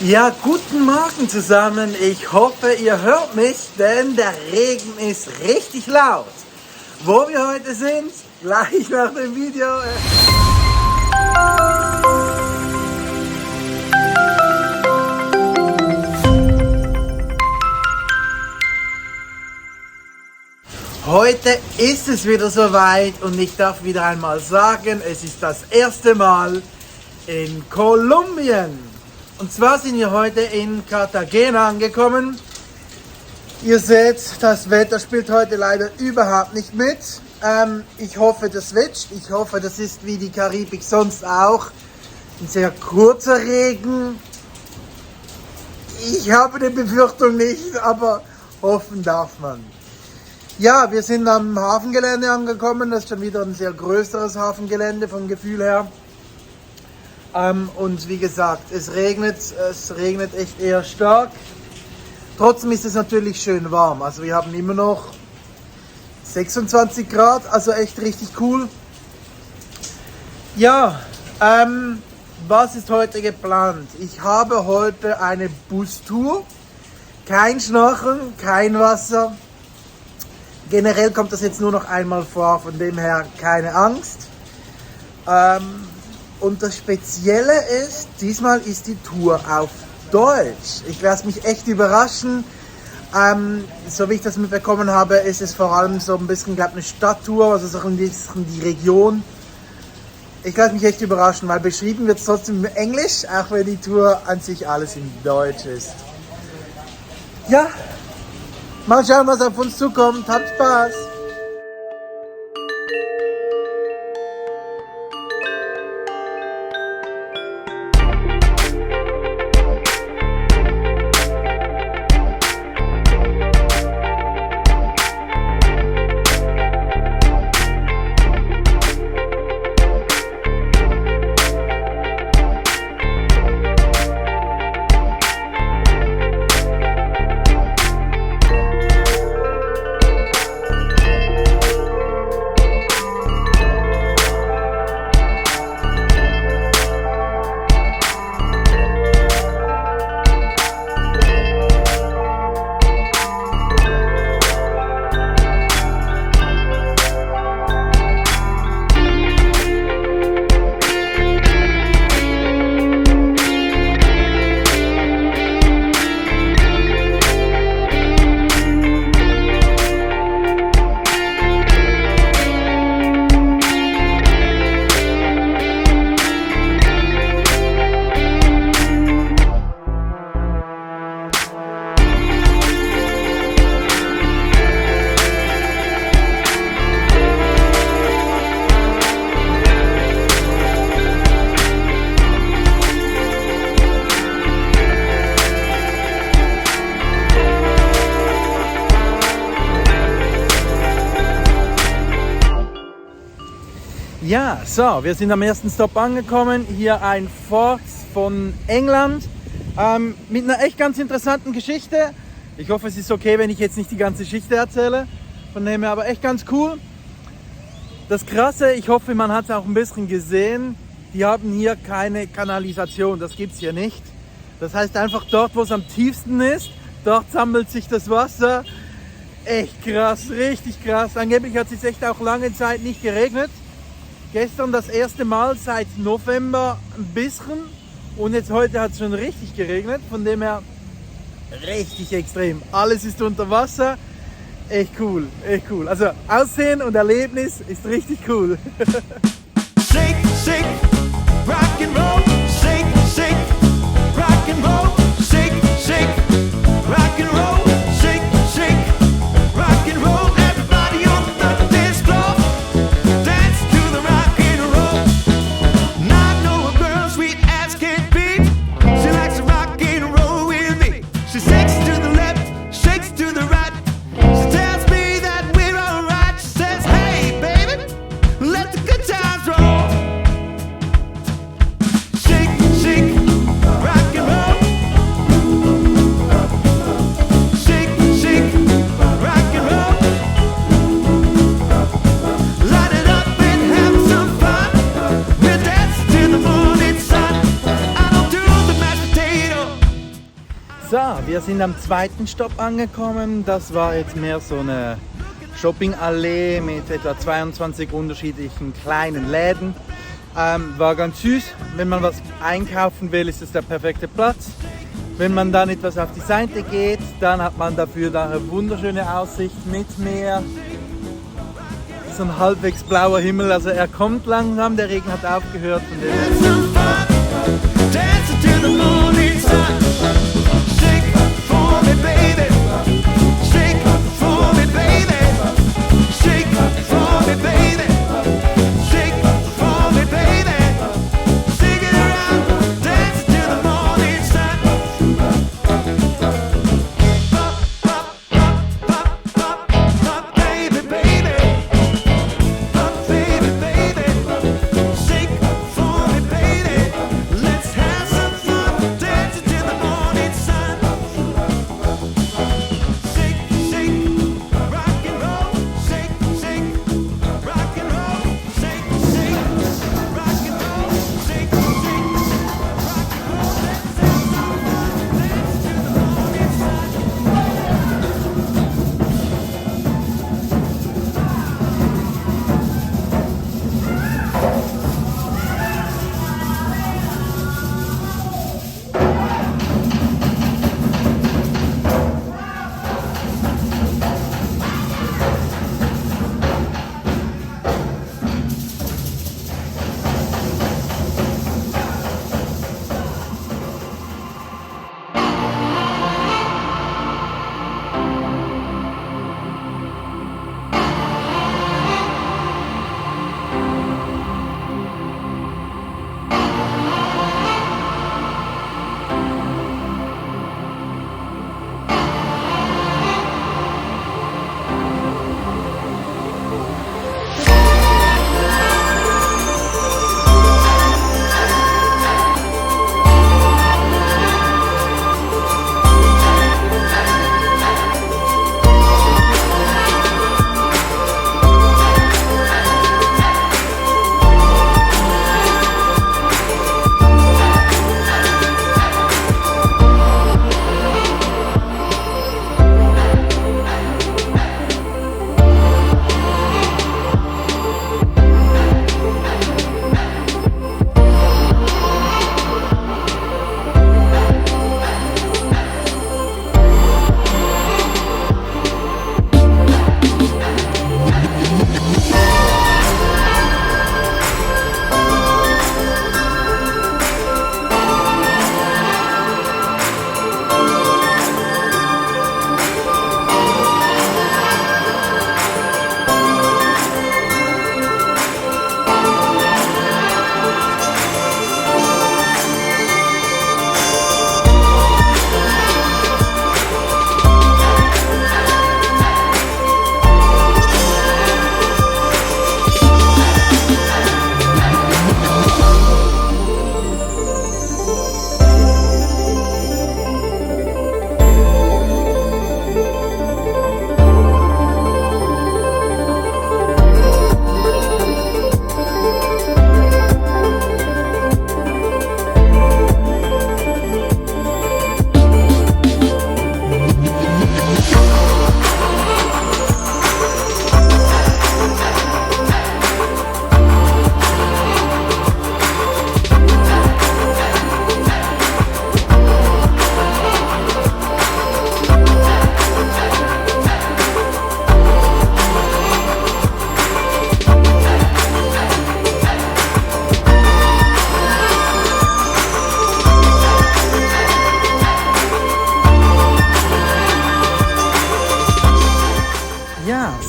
Ja, guten Morgen zusammen. Ich hoffe, ihr hört mich, denn der Regen ist richtig laut. Wo wir heute sind, gleich nach dem Video. Heute ist es wieder soweit und ich darf wieder einmal sagen, es ist das erste Mal in Kolumbien. Und zwar sind wir heute in Cartagena angekommen. Ihr seht, das Wetter spielt heute leider überhaupt nicht mit. Ich hoffe, das switcht. Ich hoffe, das ist wie die Karibik sonst auch. Ein sehr kurzer Regen. Ich habe eine Befürchtung nicht, aber hoffen darf man. Ja, wir sind am Hafengelände angekommen. Das ist schon wieder ein sehr größeres Hafengelände vom Gefühl her. Und wie gesagt, es regnet echt eher stark. Trotzdem ist es natürlich schön warm. Also wir haben immer noch 26 Grad, also echt richtig cool. Ja, was ist heute geplant? Ich habe heute eine Bustour. Kein Schnorcheln, kein Wasser. Generell kommt das jetzt nur noch einmal vor, von dem her keine Angst. Und das Spezielle ist, diesmal ist die Tour auf Deutsch. Ich lasse mich echt überraschen. So wie ich das mitbekommen habe, ist es vor allem so ein bisschen, glaube eine Stadttour, also so ein bisschen die Region. Ich lasse mich echt überraschen, weil beschrieben wird es trotzdem in Englisch, auch wenn die Tour an sich alles in Deutsch ist. Ja, mal schauen, was auf uns zukommt. Habt Spaß! Ja, so, wir sind am ersten Stop angekommen. Hier ein Fort von England mit einer echt ganz interessanten Geschichte. Ich hoffe, es ist okay, wenn ich jetzt nicht die ganze Geschichte erzähle. Von dem her aber echt ganz cool. Das Krasse, ich hoffe, man hat es auch ein bisschen gesehen, die haben hier keine Kanalisation, das gibt es hier nicht. Das heißt einfach dort, wo es am tiefsten ist, dort sammelt sich das Wasser. Echt krass, richtig krass. Angeblich hat es echt auch lange Zeit nicht geregnet. Gestern das erste Mal seit November ein bisschen und jetzt heute hat es schon richtig geregnet, von dem her richtig extrem. Alles ist unter Wasser, echt cool, echt cool. Also Aussehen und Erlebnis ist richtig cool. Shake, shake, rock and roll, shake, shake, rock and roll, shake, shake, rock and roll, shake, shake, rock and roll. Everybody on the dance floor, dance to the rock and roll. Now I know a girl sweet as can be. She likes to rock and roll with me. She shakes to the left, shakes to the right. She tells me that we're alright. She says, hey baby, let the good times roll. Shake, shake, So, wir sind am zweiten Stopp angekommen. Das war jetzt mehr so eine Shoppingallee mit etwa 22 unterschiedlichen kleinen Läden. War ganz süß. Wenn man was einkaufen will, ist es der perfekte Platz. Wenn man dann etwas auf die Seite geht, dann hat man dafür eine wunderschöne Aussicht mit Meer. So ein halbwegs blauer Himmel, also er kommt langsam, der Regen hat aufgehört. Von dem Dancing to the morning sun. Shake for me, baby. Shake for me, baby. Shake for me, baby. Shake for me, baby. Shake it around. Dancing to the morning sun. Pop, pop, pop, pop, pop, pop, baby, baby. Pop, baby, baby. Shake for me, baby. Let's have some fun. Dancing to the morning sun. Shake, shake, rock and roll. Shake, shake, rock and roll. Shake, shake, rock and roll. Shake, shake, rock and roll. Let's have some fun. Dancing to the morning sun.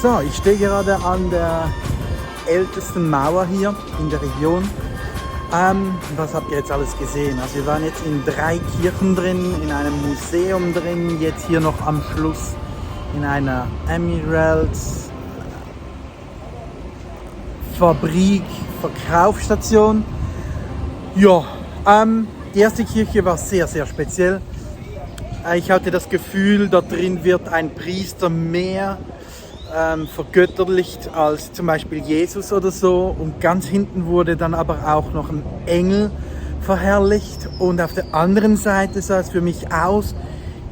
So, ich stehe gerade an der ältesten Mauer hier in der Region. Was habt ihr jetzt alles gesehen? Also wir waren jetzt in 3 Kirchen drin, in einem Museum drin, jetzt hier noch am Schluss in einer Emeralds Fabrik, Verkaufsstation. Ja, die erste Kirche war sehr, sehr speziell. Ich hatte das Gefühl, da drin wird ein Priester mehr vergötterlicht als zum Beispiel Jesus oder so. Und ganz hinten wurde dann aber auch noch ein Engel verherrlicht. Und auf der anderen Seite sah es für mich aus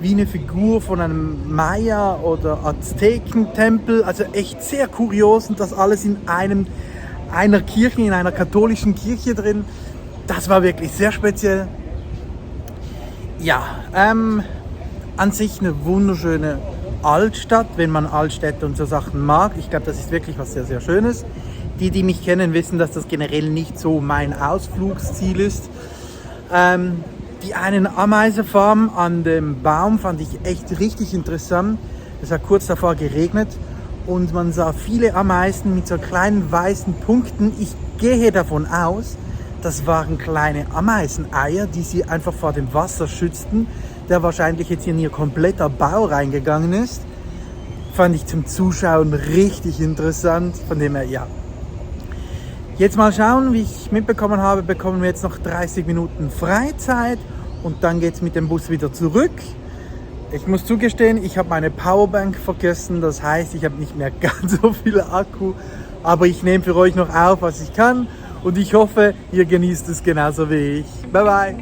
wie eine Figur von einem Maya- oder Aztekentempel. Also echt sehr kurios und das alles in einer Kirche, in einer katholischen Kirche drin. Das war wirklich sehr speziell. Ja, an sich eine wunderschöne Altstadt, wenn man Altstädte und so Sachen mag. Ich glaube, das ist wirklich was sehr, sehr Schönes. Die, die mich kennen, wissen, dass das generell nicht so mein Ausflugsziel ist. Die einen Ameisenfarm an dem Baum fand ich echt richtig interessant. Es hat kurz davor geregnet und man sah viele Ameisen mit so kleinen weißen Punkten. Ich gehe davon aus, das waren kleine Ameiseneier, die sie einfach vor dem Wasser schützten, der wahrscheinlich jetzt in ihr kompletter Bau reingegangen ist. Fand ich zum Zuschauen richtig interessant, von dem her ja. Jetzt mal schauen, wie ich mitbekommen habe, bekommen wir jetzt noch 30 Minuten Freizeit und dann geht es mit dem Bus wieder zurück. Ich muss zugestehen, ich habe meine Powerbank vergessen, das heißt, ich habe nicht mehr ganz so viel Akku, aber ich nehme für euch noch auf, was ich kann und ich hoffe, ihr genießt es genauso wie ich. Bye bye!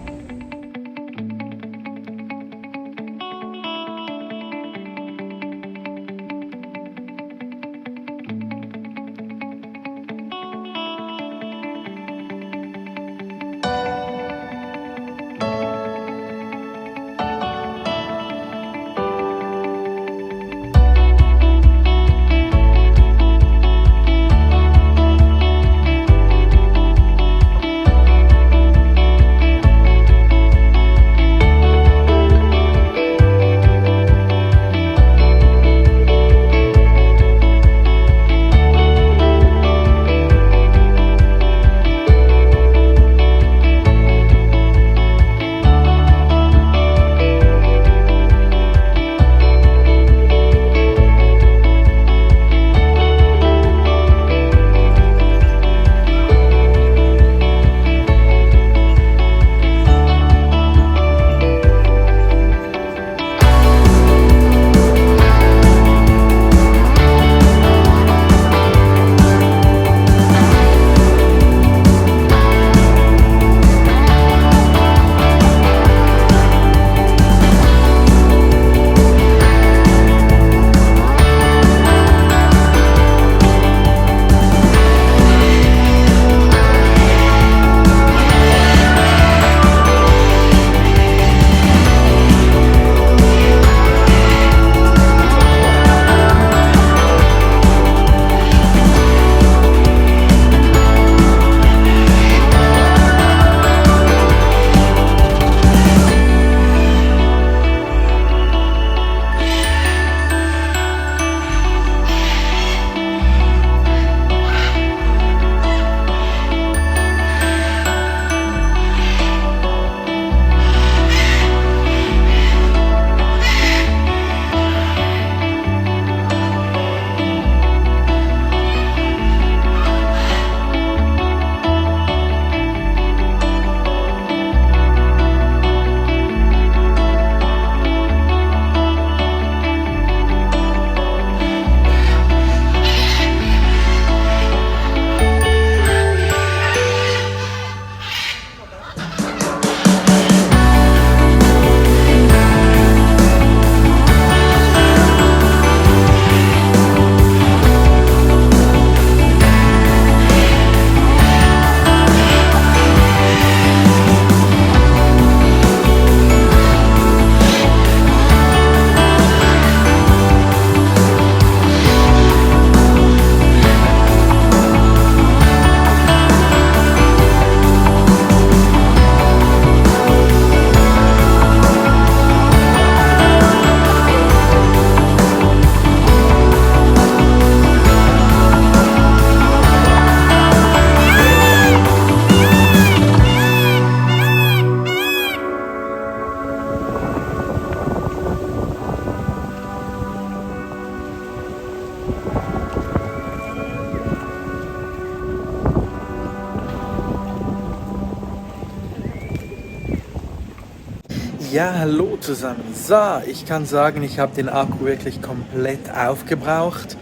Ja, hallo zusammen. So, ich kann sagen, ich habe den Akku wirklich komplett aufgebraucht.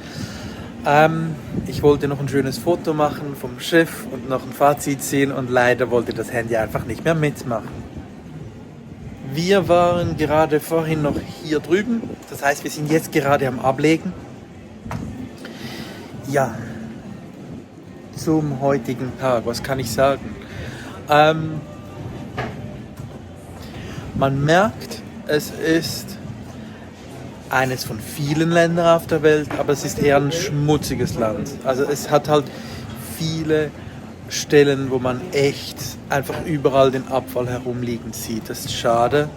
Ich wollte noch ein schönes Foto machen vom Schiff und noch ein Fazit ziehen und leider wollte das Handy einfach nicht mehr mitmachen. Wir waren gerade vorhin noch hier drüben. Das heißt, wir sind jetzt gerade am Ablegen. Ja, zum heutigen Tag, was kann ich sagen? Man merkt, es ist eines von vielen Ländern auf der Welt, aber es ist eher ein schmutziges Land. Also es hat halt viele Stellen, wo man echt einfach überall den Abfall herumliegen sieht. Das ist schade.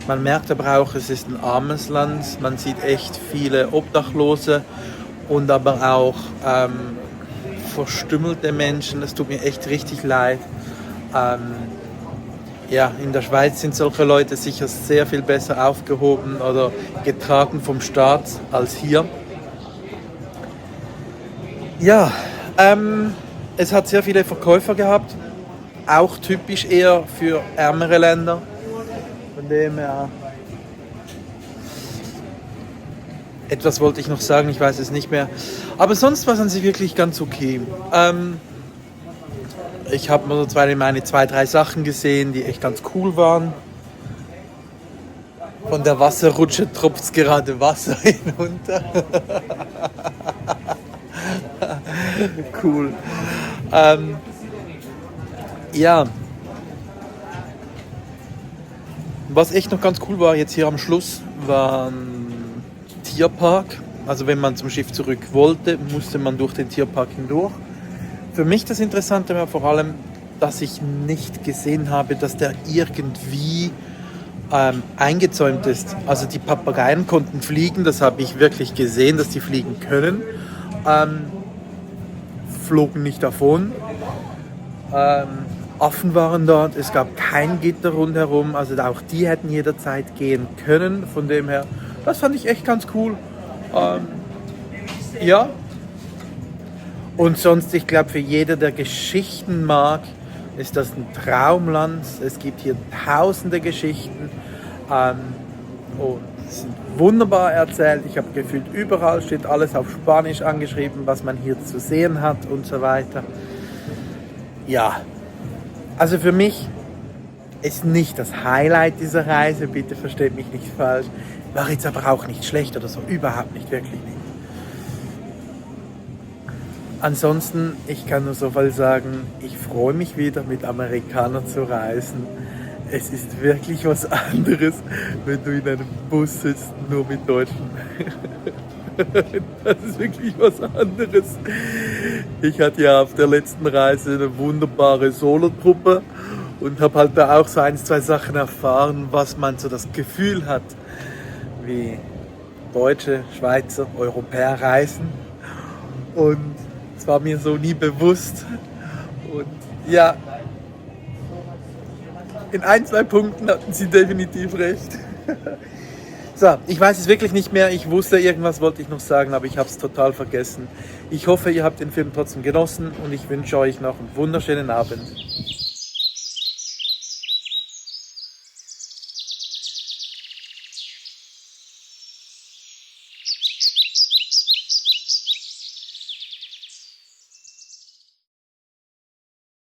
Man merkt aber auch, es ist ein armes Land. Man sieht echt viele Obdachlose und aber auch verstümmelte Menschen. Das tut mir echt richtig leid. Ja, in der Schweiz sind solche Leute sicher sehr viel besser aufgehoben oder getragen vom Staat als hier. Ja, es hat sehr viele Verkäufer gehabt, auch typisch eher für ärmere Länder. Von dem her. Etwas wollte ich noch sagen, ich weiß es nicht mehr. Aber sonst waren sie wirklich ganz okay. Ich habe mir so meine 2-3 Sachen gesehen, die echt ganz cool waren. Von der Wasserrutsche tropft es gerade Wasser hinunter. Cool. Ja. Was echt noch ganz cool war, jetzt hier am Schluss, war ein Tierpark. Also wenn man zum Schiff zurück wollte, musste man durch den Tierpark hindurch. Für mich das Interessante war vor allem, dass ich nicht gesehen habe, dass der irgendwie eingezäunt ist. Also die Papageien konnten fliegen, das habe ich wirklich gesehen, dass die fliegen können. Flogen nicht davon. Affen waren dort, es gab kein Gitter rundherum, also auch die hätten jederzeit gehen können. Von dem her, das fand ich echt ganz cool. Ja. Und sonst, ich glaube, für jeder, der Geschichten mag, ist das ein Traumland. Es gibt hier tausende Geschichten und sie sind wunderbar erzählt. Ich habe gefühlt, überall steht alles auf Spanisch angeschrieben, was man hier zu sehen hat und so weiter. Ja, also für mich ist nicht das Highlight dieser Reise, bitte versteht mich nicht falsch. War jetzt aber auch nicht schlecht oder so, überhaupt nicht, wirklich nicht. Ansonsten, ich kann nur so viel sagen, ich freue mich wieder mit Amerikanern zu reisen. Es ist wirklich was anderes, wenn du in einem Bus sitzt, nur mit Deutschen. Das ist wirklich was anderes. Ich hatte ja auf der letzten Reise eine wunderbare Solotruppe und habe halt da auch so 1-2 Sachen erfahren, was man so das Gefühl hat, wie Deutsche, Schweizer, Europäer reisen. Und es war mir so nie bewusst. Und ja, in 1-2 Punkten hatten sie definitiv recht. So, ich weiß es wirklich nicht mehr. Ich wusste, irgendwas wollte ich noch sagen, aber ich habe es total vergessen. Ich hoffe, ihr habt den Film trotzdem genossen und ich wünsche euch noch einen wunderschönen Abend.